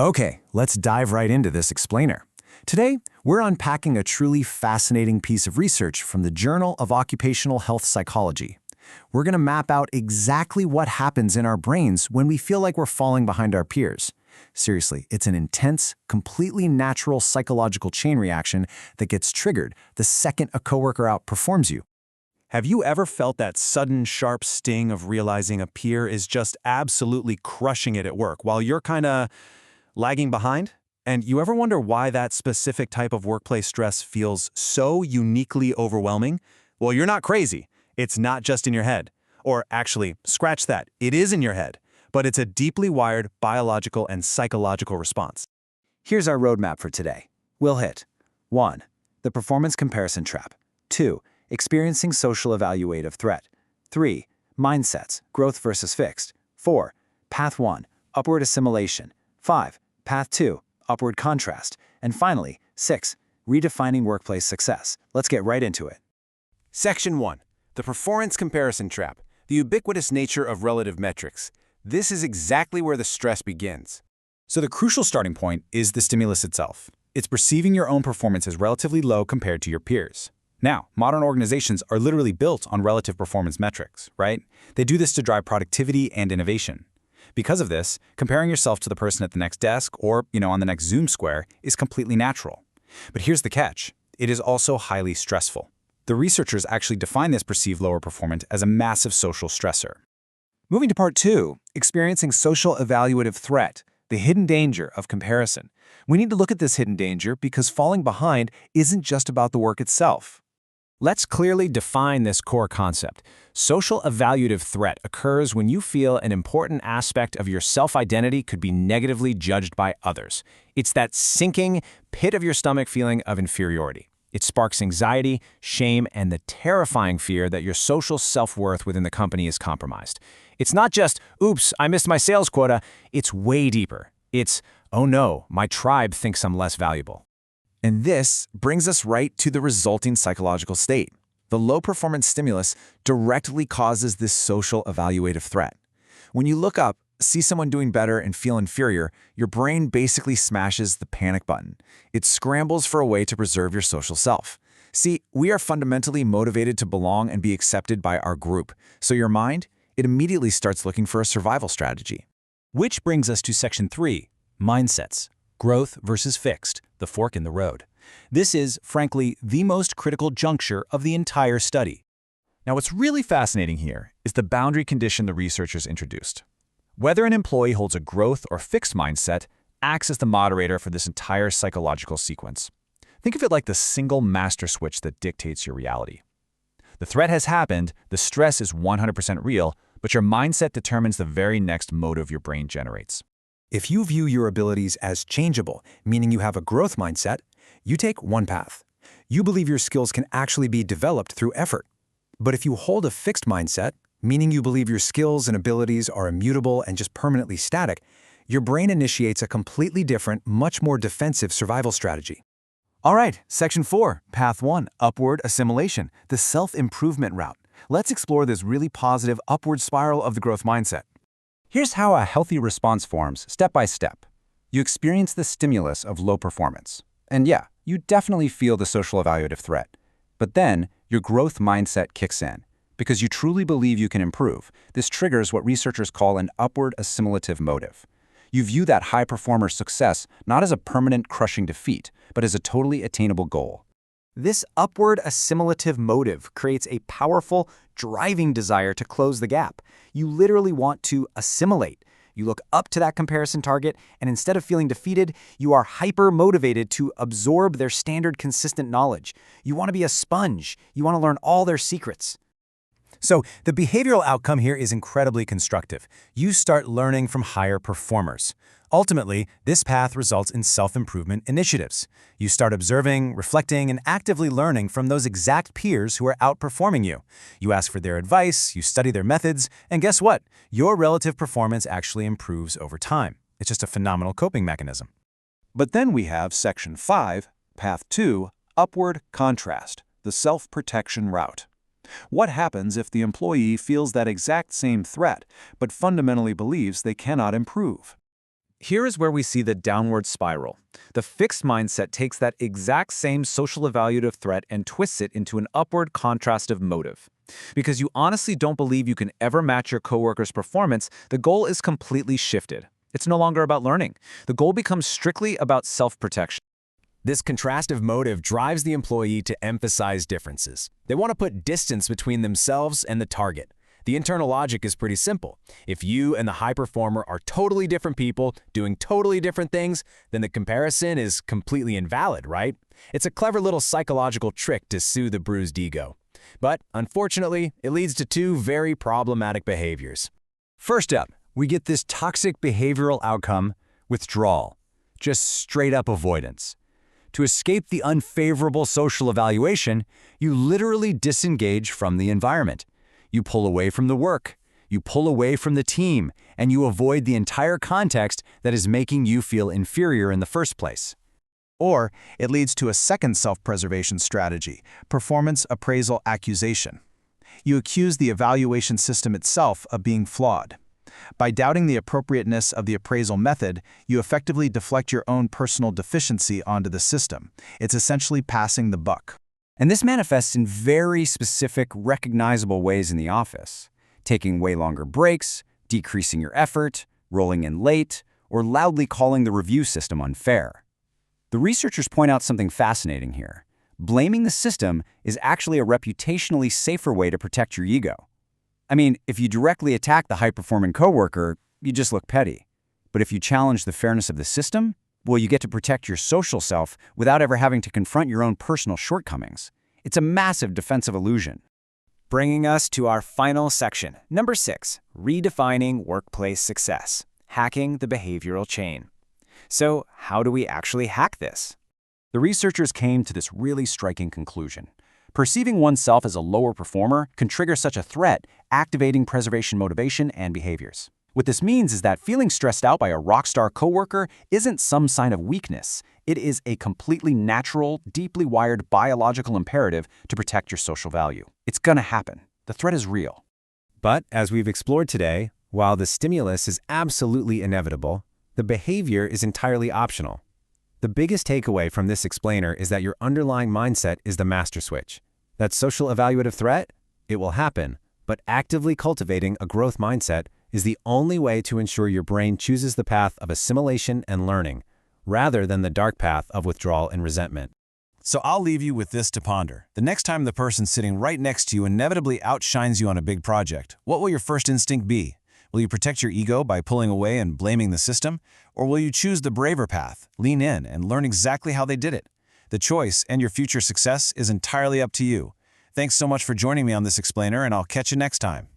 Okay, let's dive right into this explainer. Today, we're unpacking a truly fascinating piece of research from the Journal of Occupational Health Psychology. We're going to map out exactly what happens in our brains when we feel like we're falling behind our peers. Seriously, it's an intense, completely natural psychological chain reaction that gets triggered the second a coworker outperforms you. Have you ever felt that sudden, sharp sting of realizing a peer is just absolutely crushing it at work while you're kinda lagging behind? And you ever wonder why that specific type of workplace stress feels so uniquely overwhelming? Well, you're not crazy. It's not just in your head. Or actually, scratch that, it is in your head. But it's a deeply wired biological and psychological response. Here's our roadmap for today. We'll hit 1. The performance comparison trap. 2. Experiencing social-evaluative threat. 3. Mindsets, growth versus fixed. 4. Path 1. Upward assimilation. 5. Path 2. Upward contrast. And finally, 6. Redefining workplace success. Let's get right into it. Section 1. The performance comparison trap. The ubiquitous nature of relative metrics. This is exactly where the stress begins. So the crucial starting point is the stimulus itself. It's perceiving your own performance as relatively low compared to your peers. Now, modern organizations are literally built on relative performance metrics, right? They do this to drive productivity and innovation. Because of this, comparing yourself to the person at the next desk or, on the next Zoom square is completely natural. But here's the catch. It is also highly stressful. The researchers actually define this perceived lower performance as a massive social stressor. Moving to part 2, experiencing social-evaluative threat, the hidden danger of comparison. We need to look at this hidden danger because falling behind isn't just about the work itself. Let's clearly define this core concept. Social-evaluative threat occurs when you feel an important aspect of your self-identity could be negatively judged by others. It's that sinking pit of your stomach feeling of inferiority. It sparks anxiety, shame, and the terrifying fear that your social self-worth within the company is compromised. It's not just, oops, I missed my sales quota. It's way deeper. It's, oh no, my tribe thinks I'm less valuable. And this brings us right to the resulting psychological state. The low-performance stimulus directly causes this social-evaluative threat. When you look up, see someone doing better and feel inferior, your brain basically smashes the panic button. It scrambles for a way to preserve your social self. See, we are fundamentally motivated to belong and be accepted by our group. So your mind, it immediately starts looking for a survival strategy. Which brings us to Section 3, Mindsets, Growth versus Fixed, the fork in the road. This is, frankly, the most critical juncture of the entire study. Now, what's really fascinating here is the boundary condition the researchers introduced. Whether an employee holds a growth or fixed mindset acts as the moderator for this entire psychological sequence. Think of it like the single master switch that dictates your reality. The threat has happened, the stress is 100% real, but your mindset determines the very next motive your brain generates. If you view your abilities as changeable, meaning you have a growth mindset, you take one path. You believe your skills can actually be developed through effort. But if you hold a fixed mindset, meaning you believe your skills and abilities are immutable and just permanently static, your brain initiates a completely different, much more defensive survival strategy. All right, Section 4, Path 1, Upward Assimilation, the self-improvement route. Let's explore this really positive upward spiral of the growth mindset. Here's how a healthy response forms, step by step. You experience the stimulus of low performance. And yeah, you definitely feel the social-evaluative threat. But then, your growth mindset kicks in. Because you truly believe you can improve, this triggers what researchers call an upward assimilative motive. You view that high performer's success not as a permanent crushing defeat, but as a totally attainable goal. This upward assimilative motive creates a powerful, driving desire to close the gap. You literally want to assimilate. You look up to that comparison target, and instead of feeling defeated, you are hyper-motivated to absorb their standard consistent knowledge. You want to be a sponge. You want to learn all their secrets. So the behavioral outcome here is incredibly constructive. You start learning from higher performers. Ultimately, this path results in self-improvement initiatives. You start observing, reflecting, and actively learning from those exact peers who are outperforming you. You ask for their advice, you study their methods, and guess what? Your relative performance actually improves over time. It's just a phenomenal coping mechanism. But then we have Section 5, Path 2, Upward Contrast, the self-protection route. What happens if the employee feels that exact same threat, but fundamentally believes they cannot improve? Here is where we see the downward spiral. The fixed mindset takes that exact same social evaluative threat and twists it into an upward contrastive motive. Because you honestly don't believe you can ever match your coworker's performance, the goal is completely shifted. It's no longer about learning. The goal becomes strictly about self-protection. This contrastive motive drives the employee to emphasize differences. They want to put distance between themselves and the target. The internal logic is pretty simple. If you and the high performer are totally different people doing totally different things, then the comparison is completely invalid, right? It's a clever little psychological trick to soothe the bruised ego. But unfortunately, it leads to two very problematic behaviors. First up, we get this toxic behavioral outcome, withdrawal, just straight-up avoidance. To escape the unfavorable social evaluation, you literally disengage from the environment. You pull away from the work, you pull away from the team, and you avoid the entire context that is making you feel inferior in the first place. Or it leads to a second self-preservation strategy, performance appraisal accusation. You accuse the evaluation system itself of being flawed. By doubting the appropriateness of the appraisal method, you effectively deflect your own personal deficiency onto the system. It's essentially passing the buck. And this manifests in very specific, recognizable ways in the office. Taking way longer breaks, decreasing your effort, rolling in late, or loudly calling the review system unfair. The researchers point out something fascinating here. Blaming the system is actually a reputationally safer way to protect your ego. I mean, if you directly attack the high-performing coworker, you just look petty. But if you challenge the fairness of the system, well, you get to protect your social self without ever having to confront your own personal shortcomings. It's a massive defensive illusion. Bringing us to our final section, number 6, redefining workplace success, hacking the behavioral chain. So, how do we actually hack this? The researchers came to this really striking conclusion. Perceiving oneself as a lower performer can trigger such a threat, activating preservation motivation and behaviors. What this means is that feeling stressed out by a rockstar coworker isn't some sign of weakness. It is a completely natural, deeply wired biological imperative to protect your social value. It's gonna happen. The threat is real. But as we've explored today, while the stimulus is absolutely inevitable, the behavior is entirely optional. The biggest takeaway from this explainer is that your underlying mindset is the master switch. That social evaluative threat? It will happen, but actively cultivating a growth mindset is the only way to ensure your brain chooses the path of assimilation and learning, rather than the dark path of withdrawal and resentment. So I'll leave you with this to ponder. The next time the person sitting right next to you inevitably outshines you on a big project, what will your first instinct be? Will you protect your ego by pulling away and blaming the system? Or will you choose the braver path, lean in, and learn exactly how they did it? The choice and your future success is entirely up to you. Thanks so much for joining me on this explainer, and I'll catch you next time.